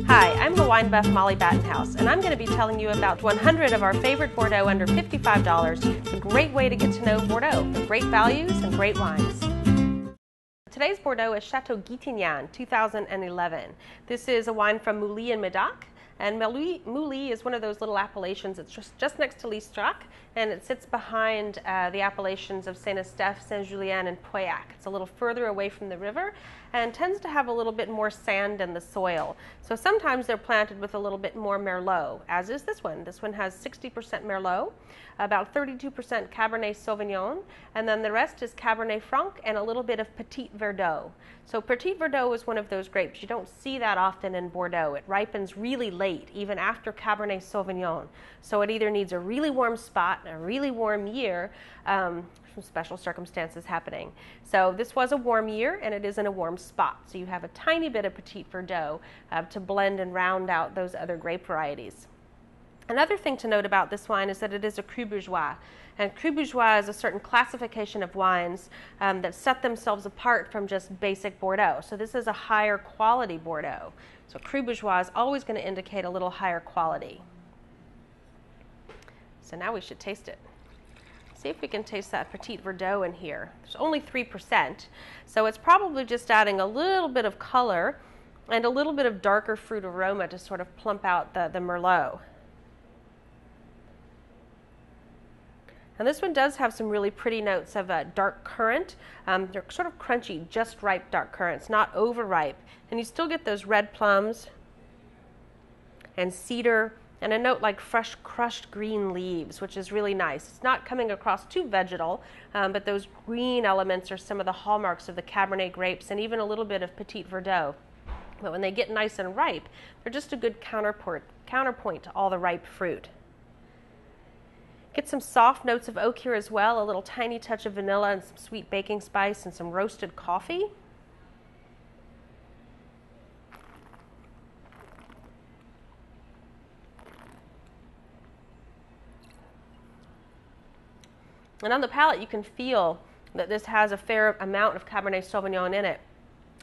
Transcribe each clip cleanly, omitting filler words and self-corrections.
Hi, I'm the Wine Buff Mollie Battenhouse, and I'm going to be telling you about 100 of our favorite Bordeaux under $55. It's a great way to get to know Bordeaux, with great values and great wines. Today's Bordeaux is Chateau Guitignan 2011. This is a wine from Moulis-en-Medoc. And Moulis is one of those little appellations. It's just next to Listrac, and it sits behind the appellations of Saint-Estèphe, Saint-Julien, and Pauillac. It's a little further away from the river and tends to have a little bit more sand in the soil. So sometimes they're planted with a little bit more Merlot, as is this one. This one has 60% Merlot, about 32% Cabernet Sauvignon, and then the rest is Cabernet Franc and a little bit of Petit Verdot. So Petit Verdot is one of those grapes. You don't see that often in Bordeaux. It ripens really late, even after Cabernet Sauvignon. So it either needs a really warm spot, a really warm year, some special circumstances happening. So this was a warm year, and it is in a warm spot. So you have a tiny bit of Petit Verdot to blend and round out those other grape varieties. Another thing to note about this wine is that it is a Cru Bourgeois. And Cru Bourgeois is a certain classification of wines that set themselves apart from just basic Bordeaux. So this is a higher quality Bordeaux. So Cru Bourgeois is always going to indicate a little higher quality. So now we should taste it. See if we can taste that Petit Verdot in here. There's only 3%, so it's probably just adding a little bit of color and a little bit of darker fruit aroma to sort of plump out the Merlot. And this one does have some really pretty notes of dark currant. They're sort of crunchy, just ripe dark currants, not overripe. And you still get those red plums and cedar and a note like fresh crushed green leaves, which is really nice. It's not coming across too vegetal, but those green elements are some of the hallmarks of the Cabernet grapes and even a little bit of Petit Verdot. But when they get nice and ripe, they're just a good counterpoint to all the ripe fruit. Get some soft notes of oak here as well, a little tiny touch of vanilla and some sweet baking spice and some roasted coffee. And on the palate you can feel that this has a fair amount of Cabernet Sauvignon in it.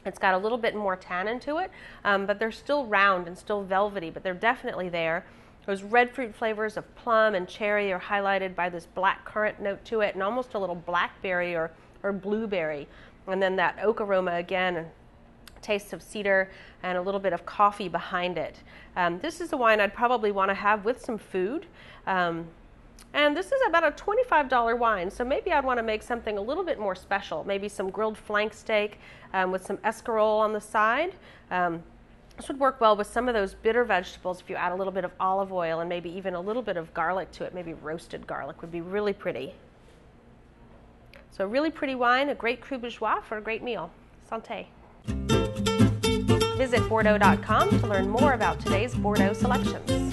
It's got a little bit more tannin to it, but they're still round and still velvety, but they're definitely there. Those red fruit flavors of plum and cherry are highlighted by this black currant note to it and almost a little blackberry or blueberry. And then that oak aroma again, tastes of cedar and a little bit of coffee behind it. This is a wine I'd probably want to have with some food. And this is about a $25 wine, so maybe I'd want to make something a little bit more special. Maybe some grilled flank steak with some escarole on the side. This would work well with some of those bitter vegetables if you add a little bit of olive oil and maybe even a little bit of garlic to it. Maybe roasted garlic would be really pretty. So a really pretty wine, a great Cru Bourgeois for a great meal. Santé. Visit Bordeaux.com to learn more about today's Bordeaux selections.